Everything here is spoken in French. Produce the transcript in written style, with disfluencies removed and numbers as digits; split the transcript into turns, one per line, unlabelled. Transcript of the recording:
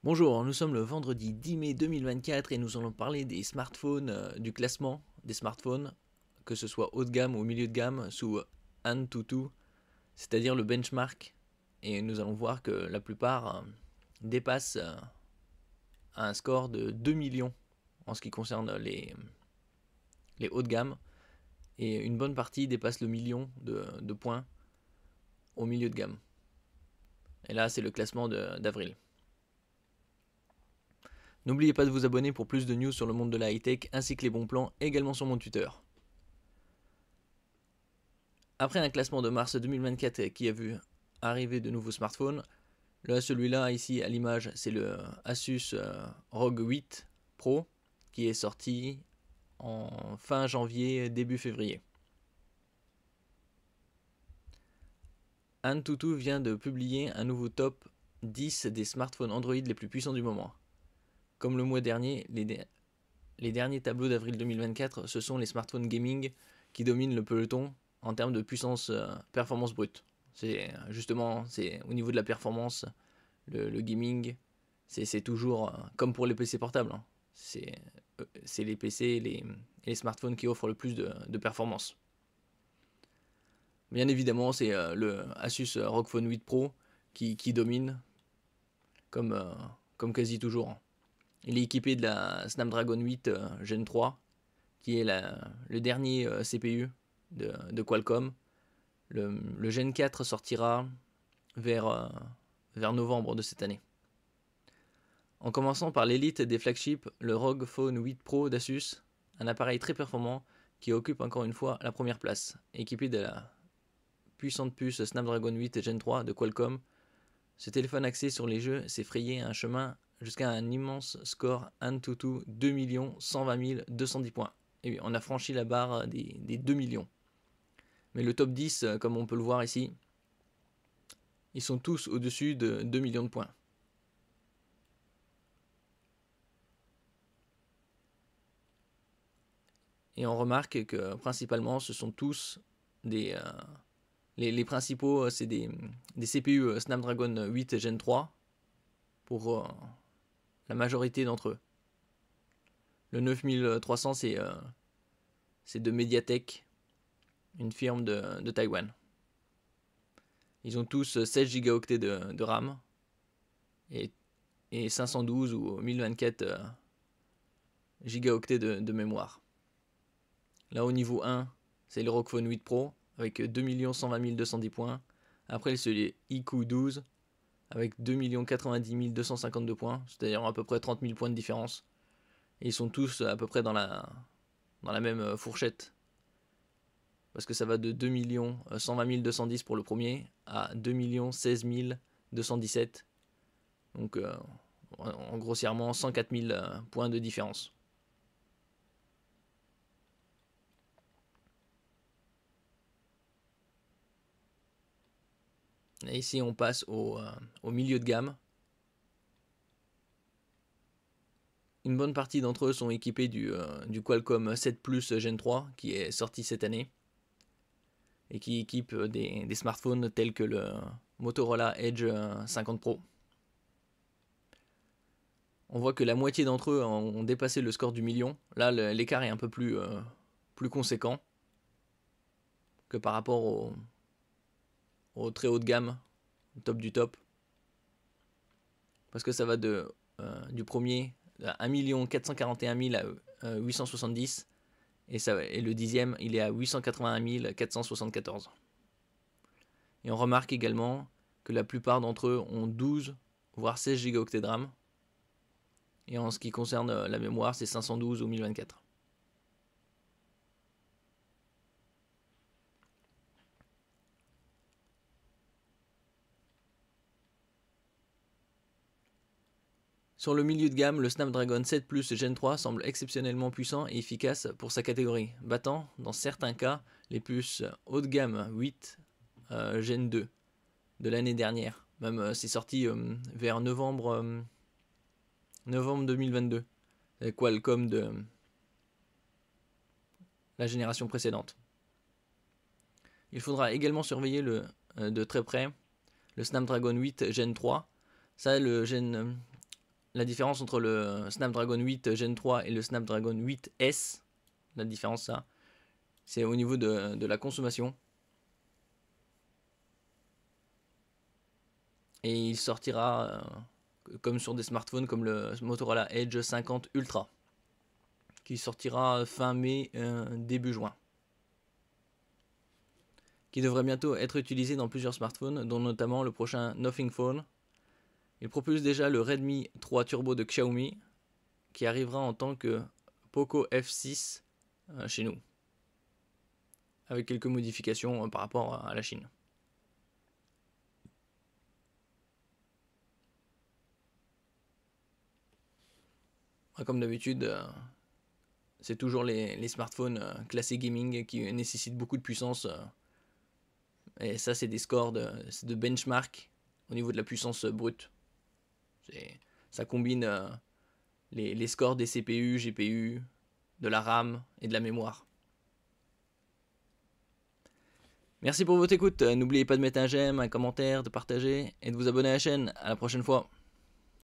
Bonjour, nous sommes le vendredi 10 mai 2024 et nous allons parler des smartphones, du classement des smartphones, que ce soit haut de gamme ou milieu de gamme, sous Antutu, c'est-à-dire le benchmark. Et nous allons voir que la plupart dépassent un score de 2 millions en ce qui concerne les hauts de gamme, et une bonne partie dépasse le million de points au milieu de gamme. Et là, c'est le classement d'avril. N'oubliez pas de vous abonner pour plus de news sur le monde de la high-tech ainsi que les bons plans également sur mon Twitter. Après un classement de mars 2024 qui a vu arriver de nouveaux smartphones, là celui-là ici à l'image c'est le Asus ROG 8 Pro qui est sorti en fin janvier début février. Antutu vient de publier un nouveau top 10 des smartphones Android les plus puissants du moment. Comme le mois dernier, les derniers tableaux d'avril 2024, ce sont les smartphones gaming qui dominent le peloton en termes de puissance performance brute. C'est justement, c'est au niveau de la performance, le gaming, c'est toujours comme pour les PC portables. Hein. C'est les PC et les smartphones qui offrent le plus de performance. Bien évidemment, c'est le Asus ROG Phone 8 Pro qui domine, comme quasi toujours. Il est équipé de la Snapdragon 8 Gen 3, qui est le dernier CPU de Qualcomm. Le Gen 4 sortira vers novembre de cette année. En commençant par l'élite des flagships, le ROG Phone 8 Pro d'Asus, un appareil très performant qui occupe encore une fois la première place, équipé de la puissante puce Snapdragon 8 Gen 3 de Qualcomm. Ce téléphone axé sur les jeux s'est frayé un chemin jusqu'à un immense score Antutu 2 120 210 points. Et oui, on a franchi la barre des 2 millions. Mais le top 10, comme on peut le voir ici, ils sont tous au-dessus de 2 millions de points. Et on remarque que principalement ce sont tous des... les principaux, c'est des CPU Snapdragon 8 Gen 3 pour la majorité d'entre eux. Le 9300 c'est de Mediatek, une firme de Taïwan. Ils ont tous 16 Go de RAM et 512 ou 1024 Go de mémoire. Là au niveau 1, c'est le ROG Phone 8 Pro avec 2 120 210 points. Après c'est les iQOO 12 avec 2 90 252 points, c'est-à-dire à peu près 30 000 points de différence. Et ils sont tous à peu près dans la même fourchette. Parce que ça va de 2 120 210 pour le premier à 2 16 217. Donc en grossièrement 104 000 points de différence. Et ici on passe au milieu de gamme. Une bonne partie d'entre eux sont équipés du Qualcomm 7 Plus Gen 3 qui est sorti cette année et qui équipe des smartphones tels que le Motorola Edge 50 Pro. On voit que la moitié d'entre eux ont dépassé le score du million. Là, l'écart est un peu plus conséquent que par rapport au très haut de gamme, au top du top. Parce que ça va du premier à 1 441 000 à 870. Et le dixième, il est à 881 474. Et on remarque également que la plupart d'entre eux ont 12 voire 16 Go de RAM. Et en ce qui concerne la mémoire, c'est 512 ou 1024. Sur le milieu de gamme, le Snapdragon 7 Plus Gen 3 semble exceptionnellement puissant et efficace pour sa catégorie, battant dans certains cas les puces haut de gamme 8 Gen 2 de l'année dernière. Même c'est sorti vers novembre 2022, Qualcomm de la génération précédente. Il faudra également surveiller de très près le Snapdragon 8 Gen 3. Ça, le Gen la différence entre le Snapdragon 8 Gen 3 et le Snapdragon 8S, la différence ça, c'est au niveau de la consommation. Et il sortira comme sur des smartphones comme le Motorola Edge 50 Ultra, qui sortira fin mai, début juin, qui devrait bientôt être utilisé dans plusieurs smartphones, dont notamment le prochain Nothing Phone. Il propose déjà le Redmi 3 Turbo de Xiaomi, qui arrivera en tant que Poco F6 chez nous, avec quelques modifications par rapport à la Chine. Comme d'habitude, c'est toujours les smartphones classés gaming qui nécessitent beaucoup de puissance. Et ça, c'est des scores de benchmark au niveau de la puissance brute. Ça combine les scores des CPU, GPU, de la RAM et de la mémoire. Merci pour votre écoute. N'oubliez pas de mettre un j'aime, un commentaire, de partager et de vous abonner à la chaîne. À la prochaine fois.